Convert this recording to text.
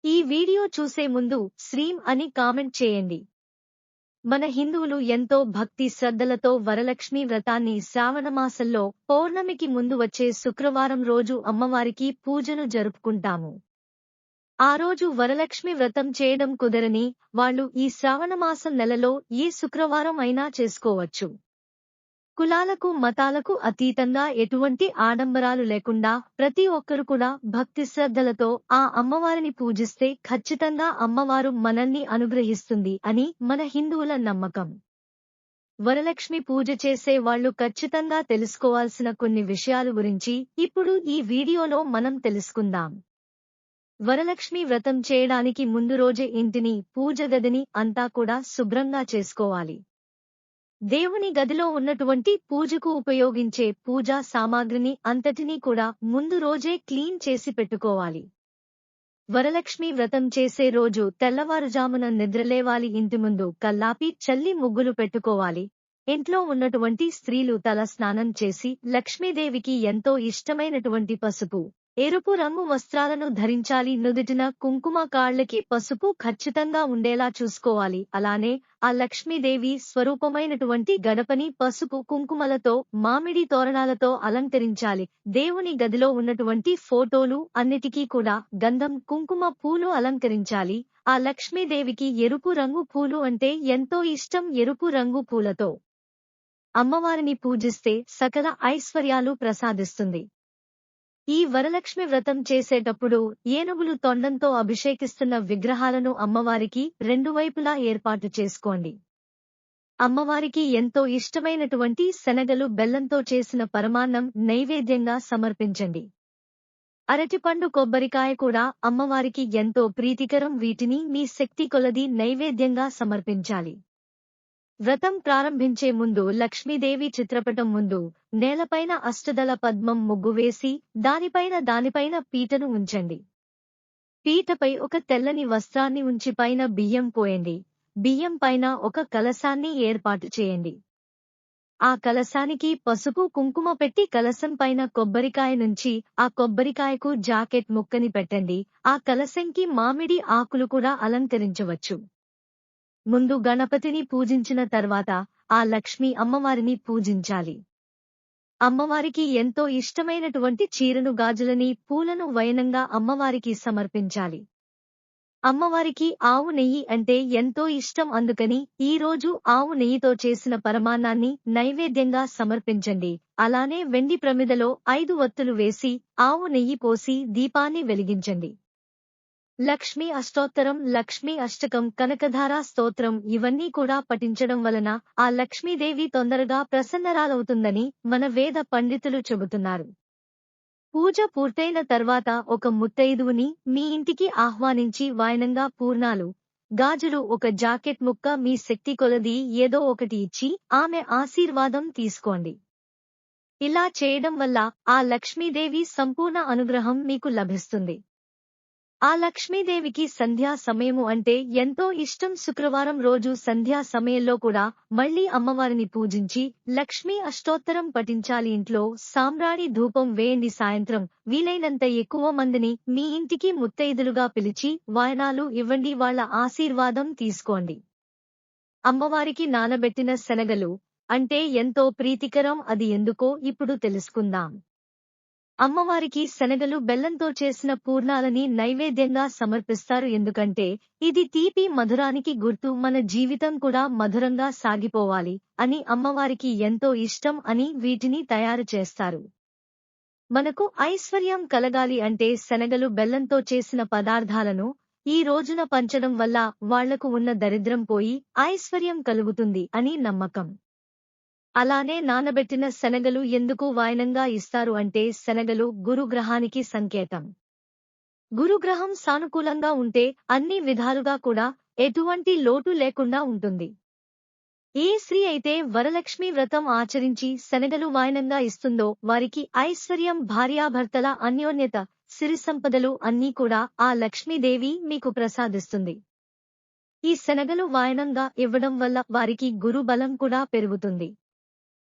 ఈ వీడియో చూసే ముందు శ్రీం అని కామెంట్ చేయండి. మన హిందువులు ఎంతో భక్తి శ్రద్ధలతో వరలక్ష్మి వ్రతాన్ని శ్రావణమాసంలో పౌర్ణమికి ముందు వచ్చే శుక్రవారం రోజు అమ్మవారికి పూజను జరుపుకుంటాము. ఆ రోజు వరలక్ష్మి వ్రతం చేయడం కుదరని వాళ్ళు ఈ శ్రావణమాసం నెలలో ఏ శుక్రవారం అయినా చేసుకోవచ్చు. కులాలకు మతాలకు అతీతంగా ఎటువంటి ఆడంబరాలు లేకుండా ప్రతి ఒక్కరు కూడా భక్తి శ్రద్ధలతో ఆ అమ్మవారిని పూజిస్తే ఖచ్చితంగా అమ్మవారు మనల్ని అనుగ్రహిస్తుంది అని మన హిందువుల నమ్మకం. వరలక్ష్మి పూజ చేసే వాళ్ళు ఖచ్చితంగా తెలుసుకోవాల్సిన కొన్ని విషయాల గురించి ఇప్పుడు ఈ వీడియోలో మనం తెలుసుకుందాం. వరలక్ష్మి వ్రతం చేయడానికి ముందు రోజే ఇంటిని, పూజ గదిని అంతా కూడా శుభ్రంగా చేసుకోవాలి. దేవుని గదిలో ఉన్నటువంటి పూజకు ఉపయోగించే పూజా సామాగ్రిని అంతటినీ కూడా ముందు రోజే క్లీన్ చేసి పెట్టుకోవాలి. వరలక్ష్మి వ్రతం చేసే రోజు తెల్లవారుజామున నిద్రలేవాలి. ఇంటి ముందు కల్లాపి చల్లి ముగ్గులు పెట్టుకోవాలి. ఇంట్లో ఉన్నటువంటి స్త్రీలు తల స్నానం చేసి లక్ష్మీదేవికి ఎంతో ఇష్టమైనటువంటి పసుపు, ఎరుపు రంగు వస్త్రాలను ధరించాలి. నుదుటిన కుంకుమ, కాళ్లకి పసుపు ఖచ్చితంగా ఉండేలా చూసుకోవాలి. అలానే ఆ లక్ష్మీదేవి స్వరూపమైనటువంటి గడపని పసుపు కుంకుమలతో, మామిడి తోరణాలతో అలంకరించాలి. దేవుని గదిలో ఉన్నటువంటి ఫోటోలు అన్నిటికీ కూడా గంధం, కుంకుమ పూలు అలంకరించాలి. ఆ లక్ష్మీదేవికి ఎరుపు రంగు పూలు అంటే ఎంతో ఇష్టం. ఎరుపు రంగు పూలతో అమ్మవారిని పూజిస్తే సకల ఐశ్వర్యాలు ప్రసాదిస్తుంది. ఈ వరలక్ష్మి వ్రతం చేసేటప్పుడు ఏనుగులు తొండంతో అభిషేకిస్తున్న విగ్రహాలను అమ్మవారికి రెండు వైపులా ఏర్పాటు చేసుకోండి. అమ్మవారికి ఎంతో ఇష్టమైనటువంటి శనగలు, బెల్లంతో చేసిన పరమాన్నం నైవేద్యంగా సమర్పించండి. అరటిపండు, కొబ్బరికాయ కూడా అమ్మవారికి ఎంతో ప్రీతికరం. వీటిని మీ శక్తి కొలది నైవేద్యంగా సమర్పించాలి. వ్రతం ప్రారంభించే ముందు లక్ష్మీదేవి చిత్రపటం ముందు నేలపైన అష్టదళ పద్మం ముగ్గు వేసి దానిపైన పీటను ఉంచండి. పీటపై ఒక తెల్లని వస్త్రాన్ని ఉంచి పైన బియ్యం పోయండి. బియ్యం పైన ఒక కలశాన్ని ఏర్పాటు చేయండి. ఆ కలశానికి పసుపు, కుంకుమ పెట్టి కలశం పైన కొబ్బరికాయ నుంచి ఆ కొబ్బరికాయకు జాకెట్ ముక్కని పెట్టండి. ఆ కలశంకి మామిడి ఆకులు కూడా అలంకరించవచ్చు. ముందు గణపతిని పూజించిన తర్వాత ఆ లక్ష్మీ అమ్మవారిని పూజించాలి. అమ్మవారికి ఎంతో ఇష్టమైనటువంటి చీరను, గాజులని, పూలను వైనంగా అమ్మవారికి సమర్పించాలి. అమ్మవారికి ఆవు నెయ్యి అంటే ఎంతో ఇష్టం. అందుకని ఈ రోజు ఆవు నెయ్యితో చేసిన పరమాన్నాన్ని నైవేద్యంగా సమర్పించండి. అలానే వెండి ప్రమిదలో 5 ఒత్తులు వేసి ఆవు నెయ్యి పోసి దీపాన్ని వెలిగించండి. లక్ష్మీ అష్టోత్తరం, లక్ష్మీ అష్టకం, కనకధారా స్తోత్రం ఇవన్నీ కూడా పఠించడం వలన ఆ లక్ష్మీదేవి తొందరగా ప్రసన్నరాలవుతుందని మన వేద పండితులు చెబుతున్నారు. పూజ పూర్తయిన తర్వాత ఒక ముత్తైదువుని మీ ఇంటికి ఆహ్వానించి వాయనంగా పూర్ణాలు, గాజులు, ఒక జాకెట్ ముక్క మీ శక్తి కొలది ఏదో ఒకటి ఇచ్చి ఆమె ఆశీర్వాదం తీసుకోండి. ఇలా చేయడం వల్ల ఆ లక్ష్మీదేవి సంపూర్ణ అనుగ్రహం మీకు లభిస్తుంది. ఆ లక్ష్మీదేవికి సంధ్యా సమయము అంటే ఎంతో ఇష్టం. శుక్రవారం రోజు సంధ్యా సమయంలో కూడా మళ్లీ అమ్మవారిని పూజించి లక్ష్మీ అష్టోత్తరం పఠించాలి. ఇంట్లో సాంబ్రాణి ధూపం వేయండి. సాయంత్రం వీలైనంత ఎక్కువ మందిని మీ ఇంటికి ముత్తైదులుగా పిలిచి వాయనాలు ఇవ్వండి. వాళ్ల ఆశీర్వాదం తీసుకోండి. అమ్మవారికి నానబెట్టిన శనగలు అంటే ఎంతో ప్రీతికరం. అది ఎందుకో ఇప్పుడు తెలుసుకుందాం. అమ్మవారికి శనగలు, బెల్లంతో చేసిన పూర్ణాలని నైవేద్యంగా సమర్పిస్తారు. ఎందుకంటే ఇది తీపి, మధురానికి గుర్తు. మన జీవితం కూడా మధురంగా సాగిపోవాలి అని అమ్మవారికి ఎంతో ఇష్టం అని వీటిని తయారు చేస్తారు. మనకు ఐశ్వర్యం కలగాలి అంటే శనగలు, బెల్లంతో చేసిన పదార్థాలను ఈ రోజున పంచడం వల్ల వాళ్లకు ఉన్న దరిద్రం పోయి ఐశ్వర్యం కలుగుతుంది అని నమ్మకం. అలానే నానబెట్టిన శనగలు ఎందుకు వాయనంగా ఇస్తారు అంటే శనగలు గురుగ్రహానికి సంకేతం. గురుగ్రహం సానుకూలంగా ఉంటే అన్ని విధాలుగా కూడా ఎటువంటి లోటు లేకుండా ఉంటుంది. ఏ స్త్రీ అయితే వరలక్ష్మి వ్రతం ఆచరించి శనగలు వాయనంగా ఇస్తుందో వారికి ఐశ్వర్యం, భార్యాభర్తల అన్యోన్యత, సిరి సంపదలు అన్నీ కూడా ఆ లక్ష్మీదేవి మీకు ప్రసాదిస్తుంది. ఈ శనగలు వాయనంగా ఇవ్వడం వల్ల వారికి గురు బలం కూడా పెరుగుతుంది.